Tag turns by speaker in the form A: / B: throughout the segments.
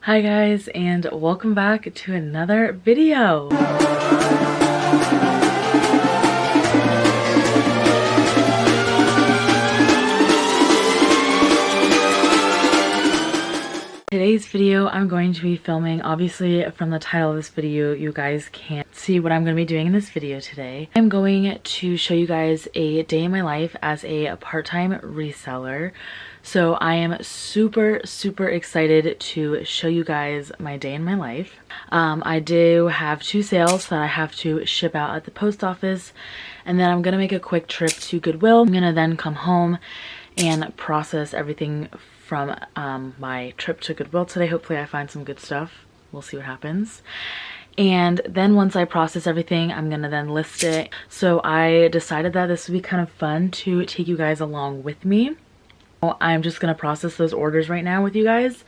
A: Hi guys, and welcome back to another video. Today's video I'm going to be filming, obviously from the title of this video you guys can't see what I'm going to be doing in this video today. I'm going to show you guys a day in my life as a part-time reseller. So I am super excited to show you guys my day in my life. I do have 2 sales that I have to ship out at the post office, and then I'm going to make a quick trip to Goodwill. I'm going to then come home and process everything from my trip to Goodwill today. Hopefully I find some good stuff. We'll see what happens. And then once I process everything, I'm gonna then list it. So I decided that this would be kind of fun to take you guys along with me. I'm just gonna process those orders right now with you guys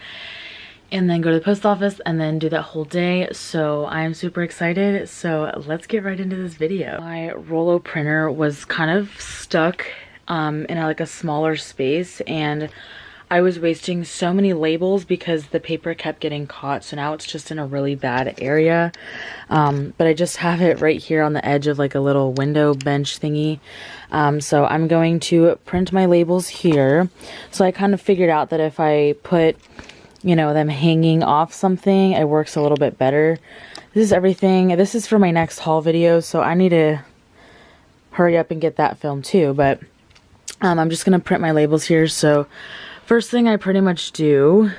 A: and then go to the post office and then do that whole day. So I'm super excited. So let's get right into this video. My Rollo printer was kind of stuck in like a smaller space, and I was wasting so many labels because the paper kept getting caught. So now it's just in a really bad area. But I just have it right here on the edge of like a little window bench thingy. So I'm going to print my labels here. So I kind of figured out that if I put, you know, them hanging off something, it works a little bit better. This is everything. This is for my next haul video, so I need to hurry up and get that filmed too. But I'm just going to print my labels here. So first thing I pretty much do,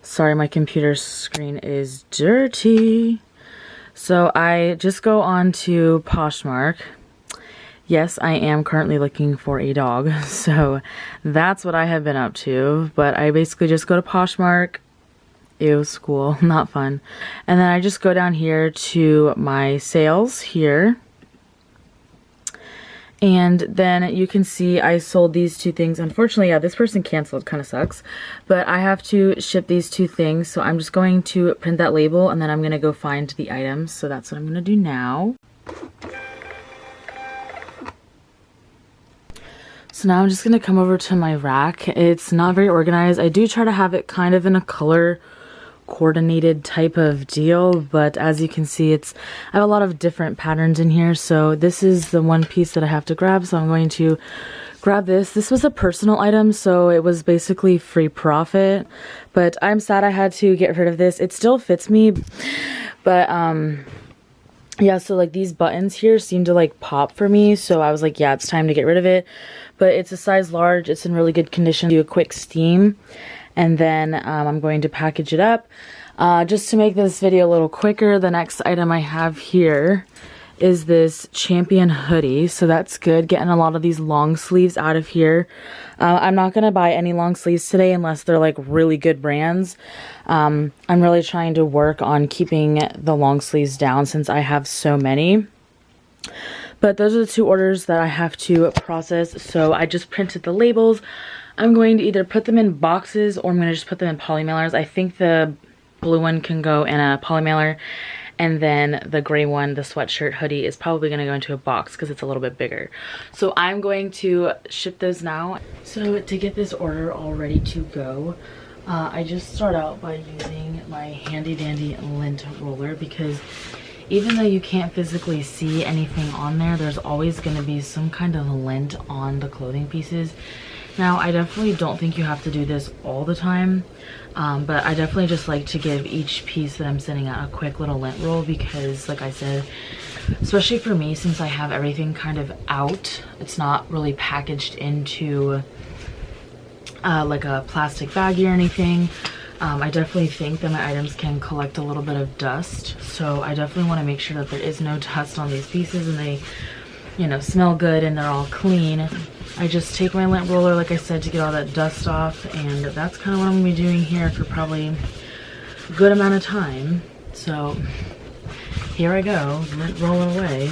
A: sorry my computer screen is dirty. So I just go on to Poshmark. Yes, I am currently looking for a dog, so that's what I have been up to. But I basically just go to Poshmark. Ew, school, not fun. And then I just go down here to my sales here. And then you can see I sold these 2 things. Unfortunately, yeah, this person canceled, kind of sucks. But I have to ship these 2 things, so I'm just going to print that label and then I'm going to go find the items. So that's what I'm going to do now. So now I'm just going to come over to my rack. It's not very organized. I do try to have it kind of in a color coordinated type of deal, but as you can see, I have a lot of different patterns in here. So this is the one piece that I have to grab, so I'm going to grab this. This was a personal item, so it was basically free profit, but I'm sad I had to get rid of this. It still fits me, but yeah, so like these buttons here seem to like pop for me, so I was like, yeah, it's time to get rid of it. But it's a size large, it's in really good condition. Do a quick steam, and then I'm going to package it up. Just to make this video a little quicker, the next item I have here is this Champion hoodie. So that's good, getting a lot of these long sleeves out of here. I'm not going to buy any long sleeves today unless they're like really good brands. I'm really trying to work on keeping the long sleeves down since I have so many. But those are the 2 orders that I have to process. So I just printed the labels. I'm going to either put them in boxes or I'm going to just put them in polymailers. I think the blue one can go in a polymailer, and then the gray one, the sweatshirt hoodie, is probably going to go into a box because it's a little bit bigger. So I'm going to ship those now. So to get this order all ready to go, I just start out by using my handy dandy lint roller, because even though you can't physically see anything on there, there's always going to be some kind of lint on the clothing pieces. Now, I definitely don't think you have to do this all the time, but I definitely just like to give each piece that I'm sending out a quick little lint roll, because like I said, especially for me, since I have everything kind of out, it's not really packaged into like a plastic baggie or anything. I definitely think that my items can collect a little bit of dust, so I definitely want to make sure that there is no dust on these pieces and they, you know, smell good and they're all clean. I just take my lint roller, like I said, to get all that dust off, and that's kind of what I'm going to be doing here for probably a good amount of time. So here I go, lint rolling away.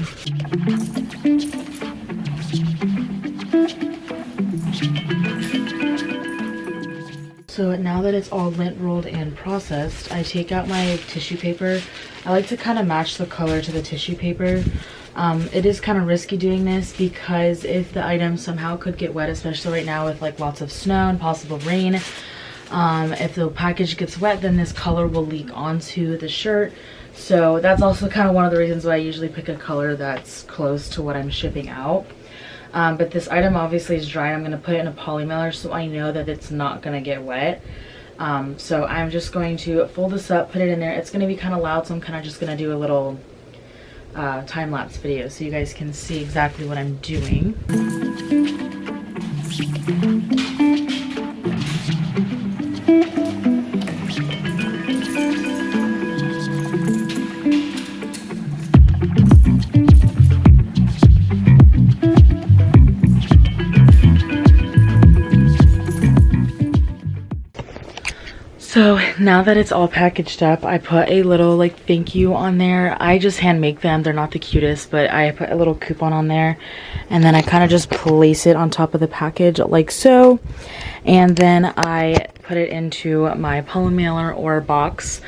A: So now that it's all lint rolled and processed, I take out my tissue paper. I like to kind of match the color to the tissue paper. It is kind of risky doing this because if the item somehow could get wet, especially right now with like lots of snow and possible rain, If the package gets wet, then this color will leak onto the shirt. So that's also kind of one of the reasons why I usually pick a color that's close to what I'm shipping out. But this item obviously is dry. I'm going to put it in a poly mailer so I know that it's not going to get wet. So I'm just going to fold this up, put it in there. It's going to be kind of loud, so I'm kind of just going to do a little time-lapse video so you guys can see exactly what I'm doing. So now that it's all packaged up, I put a little like thank you on there. I just hand make them. They're not the cutest, but I put a little coupon on there, and then I kind of just place it on top of the package like so, and then I put it into my poly mailer or box.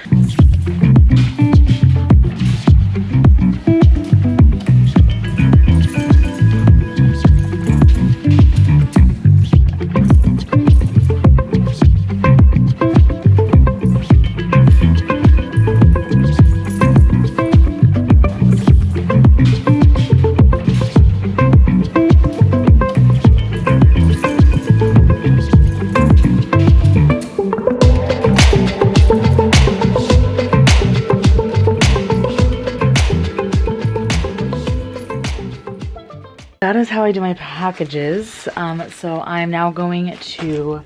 A: That is how I do my packages. So I'm now going to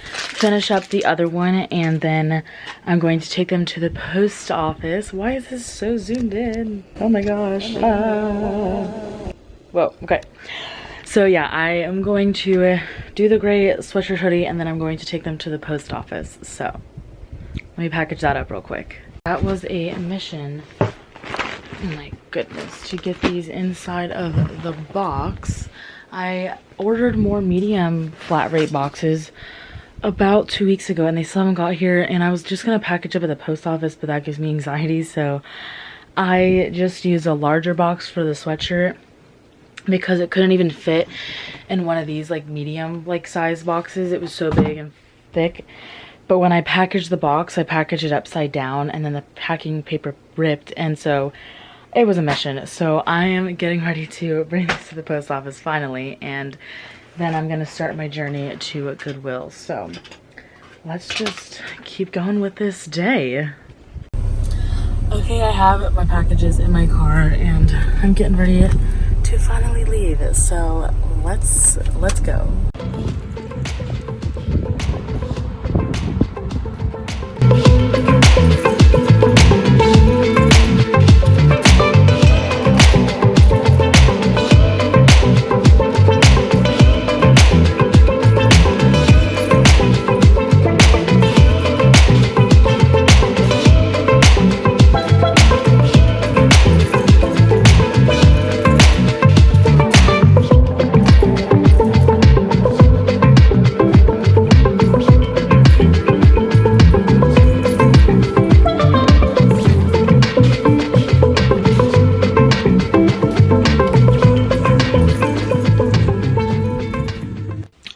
A: finish up the other one, and then I'm going to take them to the post office. Why is this so zoomed in? Oh my gosh. Whoa, okay. So yeah, I am going to do the gray sweatshirt hoodie, and then I'm going to take them to the post office. So let me package that up real quick. That was a mission. Oh my goodness, to get these inside of the box. I ordered more medium flat rate boxes about 2 weeks ago, and they still haven't got here, and I was just gonna package up at the post office, but that gives me anxiety, so I just used a larger box for the sweatshirt because it couldn't even fit in one of these like medium like size boxes. It was so big and thick. But when I packaged the box, I packaged it upside down, and then the packing paper ripped, and so it was a mission. So I am getting ready to bring this to the post office finally, and then I'm gonna start my journey to Goodwill. So let's just keep going with this day. Okay, I have my packages in my car, and I'm getting ready to finally leave. So let's go.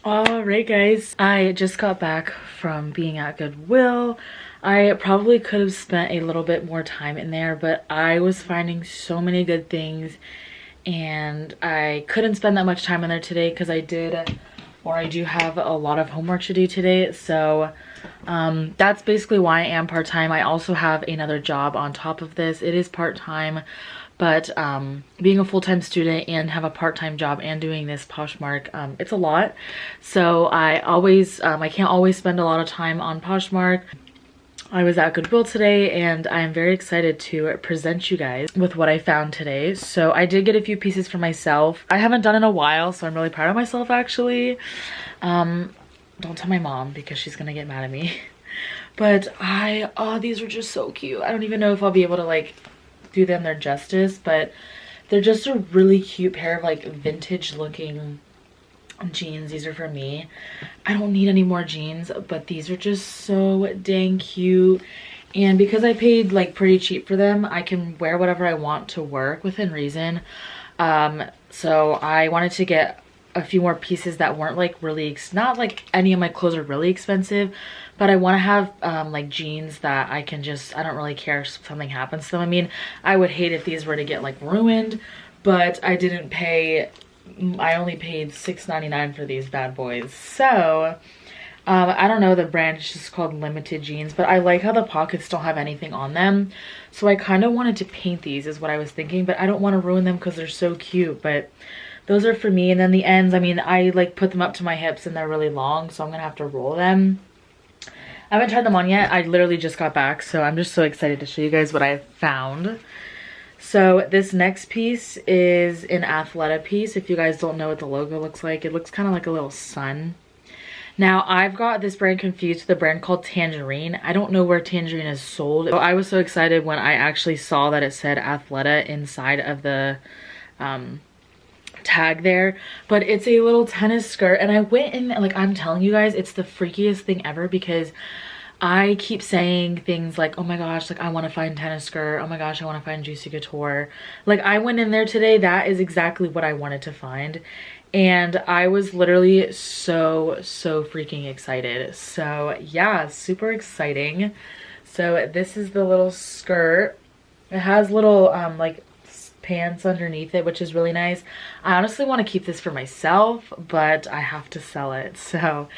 A: Alright guys, I just got back from being at Goodwill. I probably could have spent a little bit more time in there, but I was finding so many good things, and I couldn't spend that much time in there today because I do have a lot of homework to do today. So that's basically why I am part-time. I also have another job on top of this. It is part-time, but being a full-time student and have a part-time job and doing this Poshmark, it's a lot. So I can't always spend a lot of time on Poshmark. I was at Goodwill today, and I'm very excited to present you guys with what I found today. So I did get a few pieces for myself. I haven't done in a while, so I'm really proud of myself actually. Don't tell my mom because she's gonna get mad at me. But oh, these are just so cute. I don't even know if I'll be able to like do them their justice, but they're just a really cute pair of like vintage looking jeans. These are for me. I don't need any more jeans, but these are just so dang cute, and because I paid like pretty cheap for them, I can wear whatever I want to work within reason. So I wanted to get a few more pieces that weren't like really, not like any of my clothes are really expensive, but I want to have like jeans that I can just, I don't really care if something happens to them. I mean, I would hate if these were to get like ruined, but I didn't pay, I only paid $6.99 for these bad boys. So I don't know the brand, it's just called Limited Jeans, but I like how the pockets don't have anything on them. So I kind of wanted to paint these is what I was thinking, but I don't want to ruin them because they're so cute. But those are for me. And then the ends, I mean, I like put them up to my hips and they're really long, so I'm gonna have to roll them. I haven't tried them on yet. I literally just got back, so I'm just so excited to show you guys what I found. So this next piece is an Athleta piece. If you guys don't know what the logo looks like, it looks kind of like a little sun. Now, I've got this brand confused with a brand called Tangerine. I don't know where Tangerine is sold. So I was so excited when I actually saw that it said Athleta inside of the tag there. But it's a little tennis skirt, and I went in, like, I'm telling you guys, it's the freakiest thing ever, because I keep saying things like, oh my gosh, like I want to find tennis skirt. Oh my gosh, I want to find Juicy Couture. Like I went in there today, that is exactly what I wanted to find. And I was literally so freaking excited. So yeah, super exciting. So this is the little skirt. It has little like pants underneath it, which is really nice. I honestly want to keep this for myself, but I have to sell it. So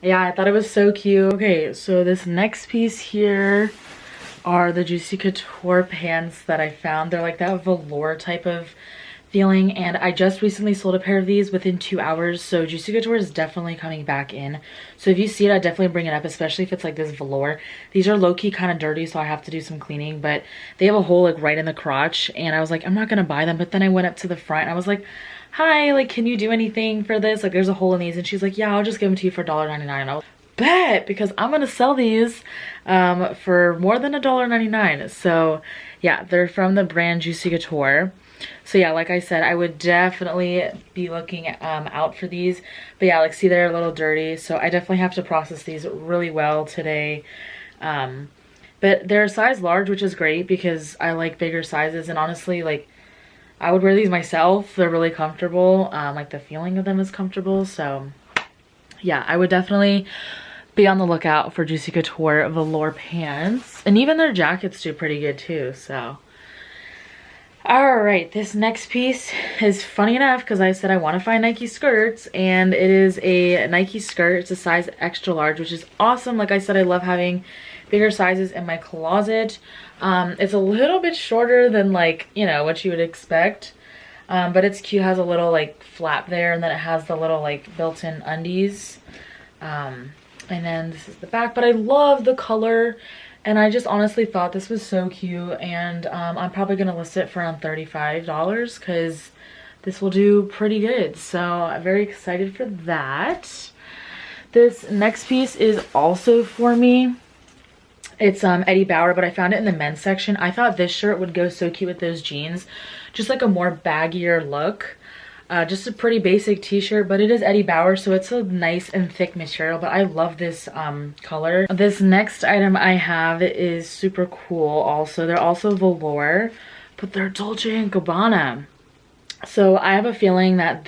A: yeah, I thought it was so cute. Okay, so this next piece here are the Juicy Couture pants that I found. They're like that velour type of feeling, and I just recently sold a pair of these within 2 hours, so Juicy Couture is definitely coming back in. So if you see it, I'd definitely bring it up, especially if it's like this velour. These are low-key kind of dirty, so I have to do some cleaning, but they have a hole like right in the crotch, and I was like, I'm not gonna buy them. But then I went up to the front and I was like, hi, like, can you do anything for this? Like, there's a hole in these. And she's like, yeah, I'll just give them to you for $1.99. And I was like, bet, because I'm gonna sell these for more than $1.99. So yeah, they're from the brand Juicy Couture. So yeah, like I said, I would definitely be looking out for these. But yeah, like, see, they're a little dirty, so I definitely have to process these really well today. But they're a size large, which is great because I like bigger sizes, and honestly, like, I would wear these myself. They're really comfortable. Like, the feeling of them is comfortable. So yeah, I would definitely be on the lookout for Juicy Couture velour pants. And even their jackets do pretty good too, so. All right, this next piece is funny enough because I said I want to find Nike skirts, and it is a Nike skirt. It's a size extra large, which is awesome. Like I said, I love having bigger sizes in my closet. It's a little bit shorter than, like, you know, what you would expect, but it's cute. It has a little like flap there, and then it has the little like built-in undies, and then this is the back. But I love the color, and I just honestly thought this was so cute, and I'm probably gonna list it for around $35 because this will do pretty good. So I'm very excited for that. This next piece is also for me. It's Eddie Bauer, but I found it in the men's section. I thought this shirt would go so cute with those jeans. Just like a more baggier look. Just a pretty basic t-shirt, but it is Eddie Bauer, so it's a nice and thick material, but I love this color. This next item I have is super cool also. They're also velour, but they're Dolce & Gabbana. So I have a feeling that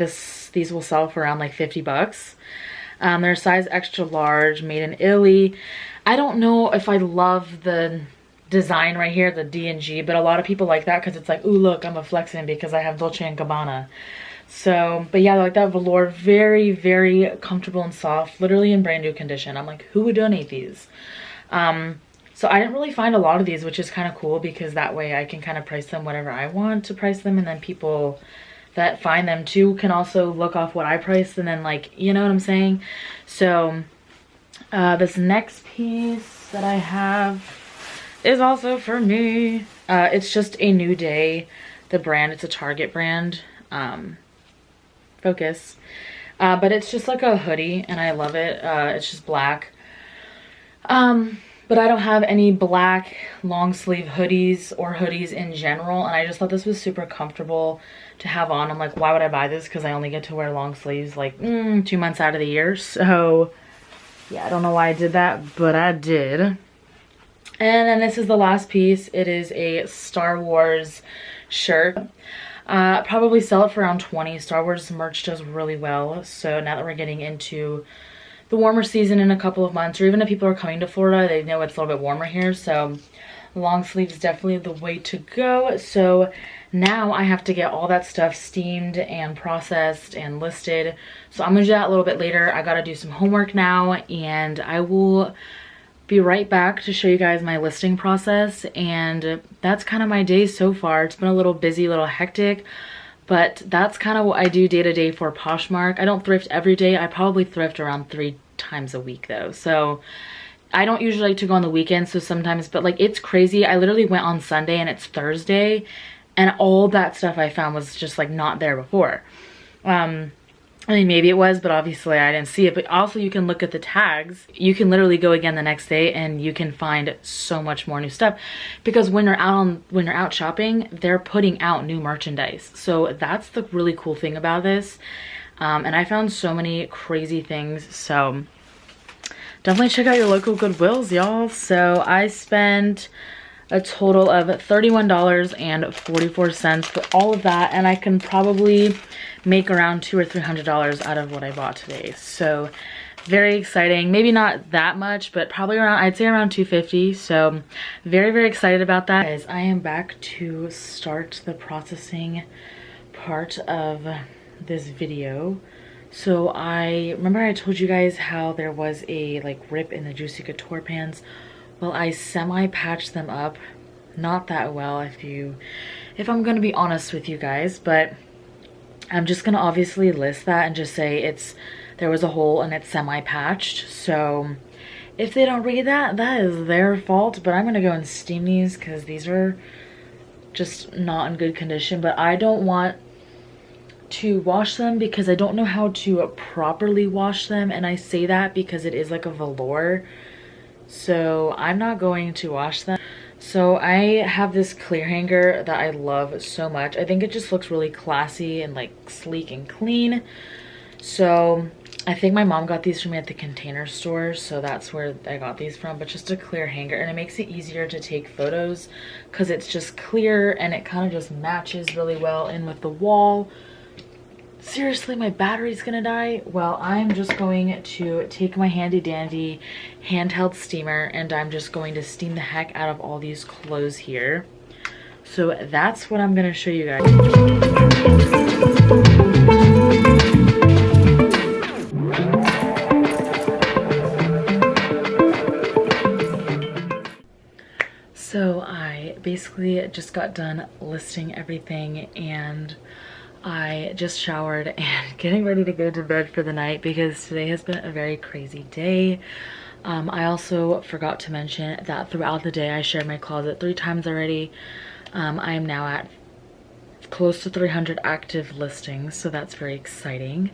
A: these will sell for around like 50 bucks. They're size extra large, made in Italy. I don't know if I love the design right here, the D&G, but a lot of people like that because it's like, ooh, look, I'm a flexing because I have Dolce & Gabbana. So, but yeah, like that velour, very, very comfortable and soft, literally in brand new condition. I'm like, who would donate these? So I didn't really find a lot of these, which is kind of cool because that way I can kind of price them whatever I want to price them, and then people that find them too can also look off what I priced, and then, like, you know what I'm saying? So this next piece that I have is also for me. It's just a New Day, the brand. It's a Target brand. Focus. But it's just like a hoodie, and I love it. It's just black. But I don't have any black long sleeve hoodies or hoodies in general, and I just thought this was super comfortable to have on. I'm like, why would I buy this? Because I only get to wear long sleeves like 2 months out of the year. So yeah, I don't know why I did that, but I did. And then this is the last piece. It is a Star Wars shirt. Probably sell it for around 20. Star Wars merch does really well. So now that we're getting into the warmer season in a couple of months, or even if people are coming to Florida, they know it's a little bit warmer here. So long sleeves is definitely the way to go. So now I have to get all that stuff steamed and processed and listed. So I'm gonna do that a little bit later. I gotta do some homework now, and I will be right back to show you guys my listing process. And that's kind of my day so far. It's been a little busy, a little hectic, but that's kind of what I do day to day for Poshmark. I don't thrift every day. I probably thrift around 3 times a week though. So I don't usually like to go on the weekends, so sometimes, but like it's crazy. I literally went on Sunday and it's Thursday, and all that stuff I found was just like not there before. I mean, maybe it was, but obviously I didn't see it. But also you can look at the tags. You can literally go again the next day and you can find so much more new stuff, because when you're out shopping, they're putting out new merchandise. So that's the really cool thing about this. And I found so many crazy things. So definitely check out your local Goodwills, y'all. So I spent a total of $31.44 for all of that, and I can probably make around $200 or $300 out of what I bought today. So very exciting. Maybe not that much, but probably around, I'd say around $250. So very, very excited about that. Guys, I am back to start the processing part of this video. So I remember I told you guys how there was a like rip in the Juicy Couture pants. Well, I semi-patched them up, not that well if I'm gonna be honest with you guys, but I'm just gonna obviously list that and just say there was a hole and it's semi-patched. So if they don't read that, that is their fault, but I'm gonna go and steam these because these are just not in good condition. But I don't want to wash them because I don't know how to properly wash them, and I say that because it is like a velour. So I'm not going to wash them. So I have this clear hanger that I love so much. I think it just looks really classy and like sleek and clean. So I think my mom got these for me at the Container Store, so that's where I got these from. But just a clear hanger, and it makes it easier to take photos because it's just clear and it kind of just matches really well in with the wall. Seriously, my battery's gonna die. Well, I'm just going to take my handy dandy handheld steamer and I'm just going to steam the heck out of all these clothes here. So that's what I'm gonna show you guys. So I basically just got done listing everything, and I just showered and getting ready to go to bed for the night because today has been a very crazy day. I also forgot to mention that throughout the day I shared my closet 3 times already. I am now at close to 300 active listings, so that's very exciting.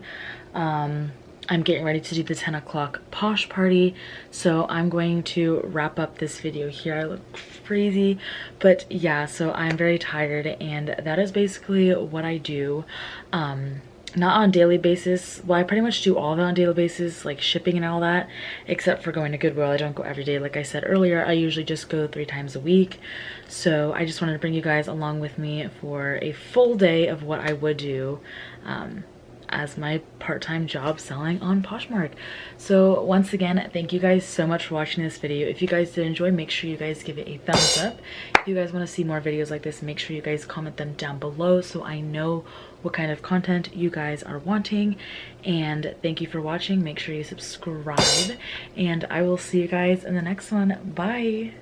A: I'm getting ready to do the 10 o'clock Posh party, so I'm going to wrap up this video here. I look crazy, but yeah, so I'm very tired, and that is basically what I do. Not on a daily basis. Well, I pretty much do all that on a daily basis, like shipping and all that, except for going to Goodwill. I don't go every day. Like I said earlier, I usually just go 3 times a week. So I just wanted to bring you guys along with me for a full day of what I would do as my part-time job selling on Poshmark. So once again, thank you guys so much for watching this video. If you guys did enjoy, make sure you guys give it a thumbs up. If you guys want to see more videos like this, make sure you guys comment them down below so I know what kind of content you guys are wanting. And thank you for watching. Make sure you subscribe, and I will see you guys in the next one. Bye.